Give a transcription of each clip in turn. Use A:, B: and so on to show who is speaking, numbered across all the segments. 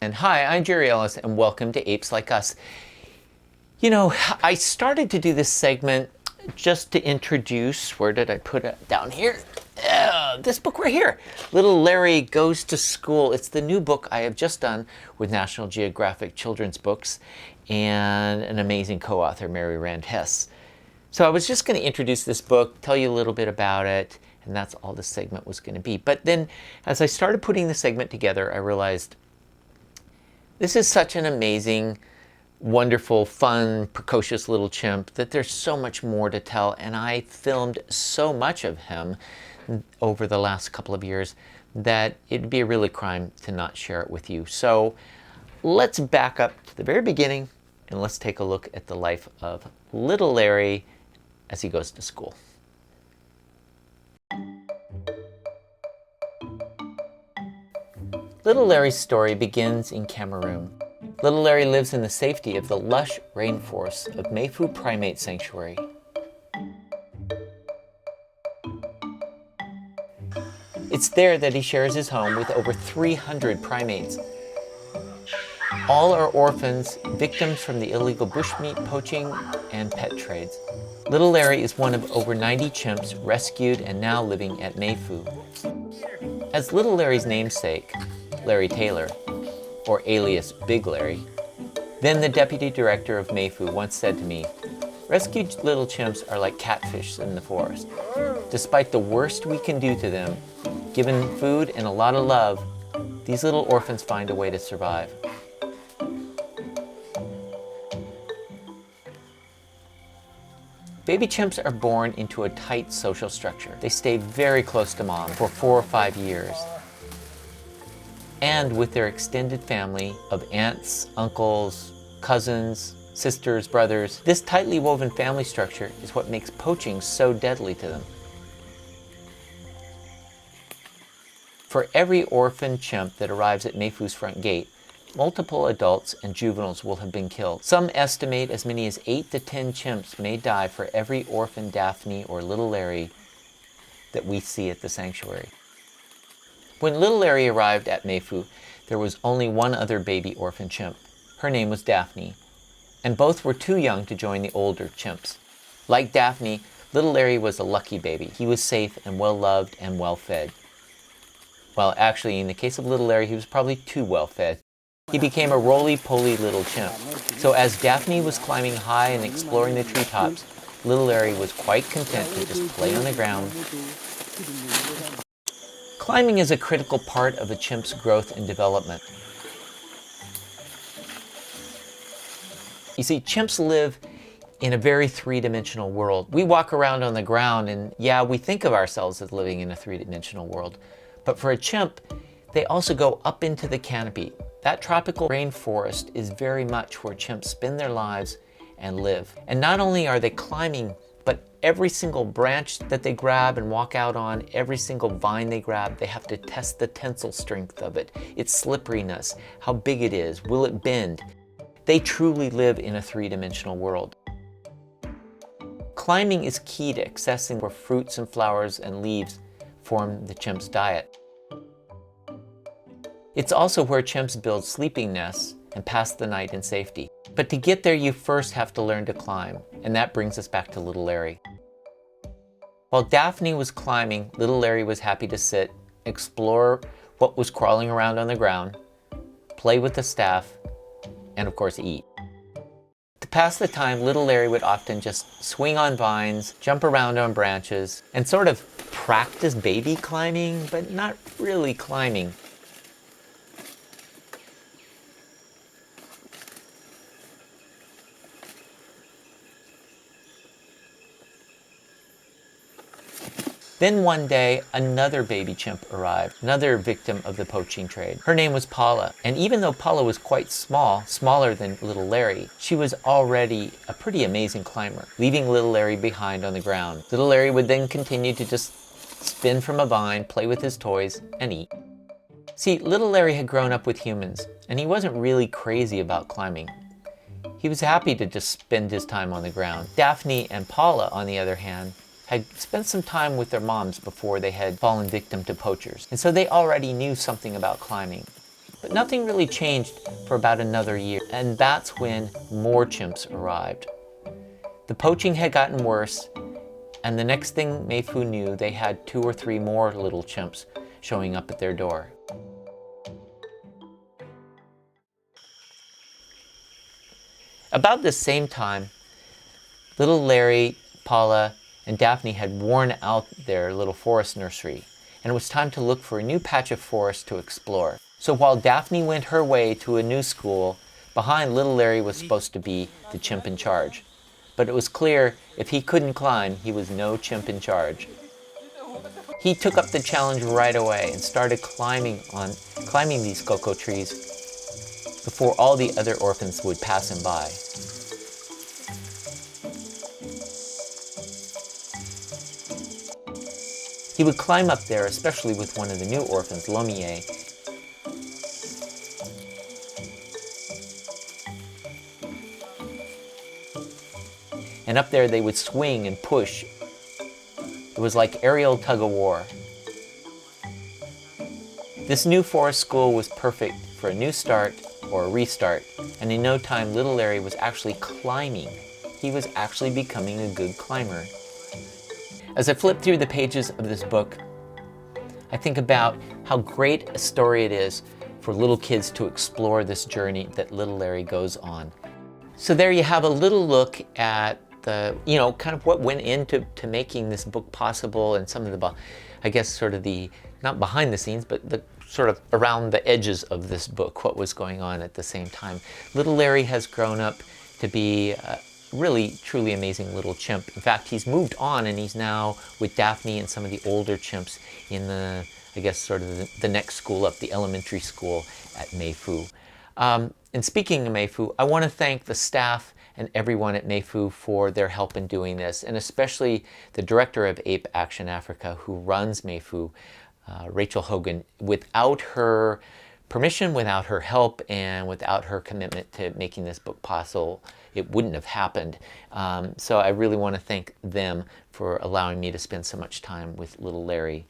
A: And hi, I'm Jerry Ellis, and welcome to Apes Like Us. You know, I started to do this segment just to introduce, where did I put it? Down here. This book right here, Little Larry Goes to School. It's the new book I have just done with National Geographic Children's Books and an amazing co-author, Mary Rand Hess. So I was just going to introduce this book, tell you a little bit about it, and that's all the segment was going to be. But then as I started putting the segment together, I realized this is such an amazing, wonderful, fun, precocious little chimp that there's so much more to tell. And I filmed so much of him over the last couple of years that it'd be a really crime to not share it with you. So let's back up to the very beginning and let's take a look at the life of little Larry as he goes to school. Little Larry's story begins in Cameroon. Little Larry lives in the safety of the lush rainforests of Mefou Primate Sanctuary. It's there that he shares his home with over 300 primates. All are orphans, victims from the illegal bushmeat poaching and pet trades. Little Larry is one of over 90 chimps rescued and now living at Mefou. As Little Larry's namesake, Larry Taylor, or alias Big Larry, then the deputy director of Mefou once said to me, "Rescued little chimps are like catfish in the forest. Despite the worst we can do to them, given food and a lot of love, these little orphans find a way to survive." Baby chimps are born into a tight social structure. They stay very close to mom for 4 or 5 years. And with their extended family of aunts, uncles, cousins, sisters, brothers, this tightly woven family structure is what makes poaching so deadly to them. For every orphan chimp that arrives at Mefou's front gate, multiple adults and juveniles will have been killed. Some estimate as many as 8 to 10 chimps may die for every orphan Daphne or little Larry that we see at the sanctuary. When little Larry arrived at Mefou, there was only one other baby orphan chimp. Her name was Daphne, and both were too young to join the older chimps. Like Daphne, little Larry was a lucky baby. He was safe and well-loved and well-fed. Well, actually, in the case of little Larry, he was probably too well-fed. He became a roly-poly little chimp. So as Daphne was climbing high and exploring the treetops, little Larry was quite content to just play on the ground. Climbing is a critical part of a chimp's growth and development. You see, chimps live in a very three-dimensional world. We walk around on the ground and yeah, we think of ourselves as living in a three-dimensional world. But for a chimp, they also go up into the canopy. That tropical rainforest is very much where chimps spend their lives and live. And not only are they climbing, but every single branch that they grab and walk out on, every single vine they grab, they have to test the tensile strength of it, its slipperiness, how big it is, will it bend? They truly live in a three-dimensional world. Climbing is key to accessing where fruits and flowers and leaves form the chimp's diet. It's also where chimps build sleeping nests and pass the night in safety. But to get there, you first have to learn to climb, and that brings us back to little Larry. While Daphne was climbing, little Larry was happy to sit, explore what was crawling around on the ground, play with the staff, and of course eat. To pass the time, little Larry would often just swing on vines, jump around on branches, and sort of practice baby climbing, but not really climbing. Then one day, another baby chimp arrived, another victim of the poaching trade. Her name was Paula, and even though Paula was quite small, smaller than little Larry, she was already a pretty amazing climber, leaving little Larry behind on the ground. Little Larry would then continue to just spin from a vine, play with his toys, and eat. See, little Larry had grown up with humans, and he wasn't really crazy about climbing. He was happy to just spend his time on the ground. Daphne and Paula, on the other hand, had spent some time with their moms before they had fallen victim to poachers, and so they already knew something about climbing. But nothing really changed for about another year, and that's when more chimps arrived. The poaching had gotten worse, and the next thing Mefou knew, they had 2 or 3 more little chimps showing up at their door. About the same time, little Larry, Paula, and Daphne had worn out their little forest nursery, and it was time to look for a new patch of forest to explore. So while Daphne went her way to a new school, behind little Larry was supposed to be the chimp in charge. But it was clear if he couldn't climb, he was no chimp in charge. He took up the challenge right away and started climbing these cocoa trees before all the other orphans would pass him by. He would climb up there, especially with one of the new orphans, Romain. And up there they would swing and push. It was like aerial tug-of-war. This new forest school was perfect for a new start or a restart, and in no time little Larry was actually climbing. He was actually becoming a good climber. As I flip through the pages of this book, I think about how great a story it is for little kids to explore this journey that little Larry goes on. So there you have a little look at the, kind of what went into making this book possible, and some of the, I guess, sort of the, not behind the scenes, but the sort of around the edges of this book, what was going on at the same time. Little Larry has grown up to be really, truly amazing little chimp. In fact, he's moved on and he's now with Daphne and some of the older chimps in the, I guess, sort of the next school up, the elementary school at Mefou. And speaking of Mefou, I want to thank the staff and everyone at Mefou for their help in doing this, and especially the director of Ape Action Africa who runs Mefou, Rachel Hogan. Without her permission, without her help, and without her commitment to making this book possible, it wouldn't have happened. So I really want to thank them for allowing me to spend so much time with little Larry.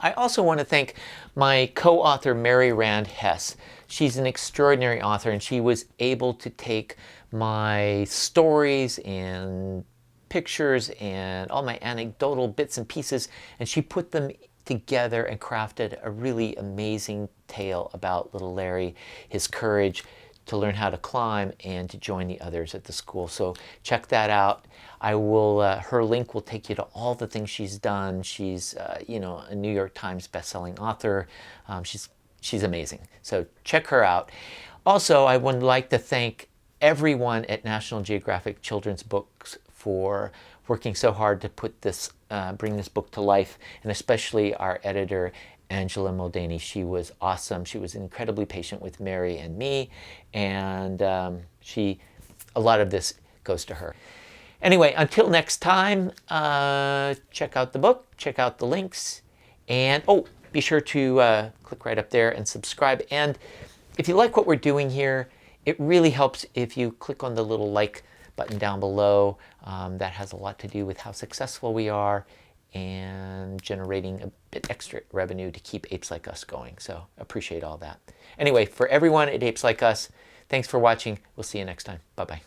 A: I also want to thank my co-author, Mary Rand Hess. She's an extraordinary author, and she was able to take my stories and pictures and all my anecdotal bits and pieces, and she put them together and crafted a really amazing tale about little Larry, his courage to learn how to climb and to join the others at the school. So check that out. I will, her link will take you to all the things she's done. She's, a New York Times bestselling author. She's amazing. So check her out. Also, I would like to thank everyone at National Geographic Children's Books for working so hard to put this, bring this book to life, and especially our editor, Angela Muldaney. She was awesome. She was incredibly patient with Mary and me, and a lot of this goes to her. Anyway, until next time, check out the book, check out the links, and be sure to click right up there and subscribe. And if you like what we're doing here, it really helps if you click on the little like button down below. That has a lot to do with how successful we are and generating a bit extra revenue to keep Apes Like Us going. So appreciate all that. Anyway, for everyone at Apes Like Us, thanks for watching. We'll see you next time. Bye-bye.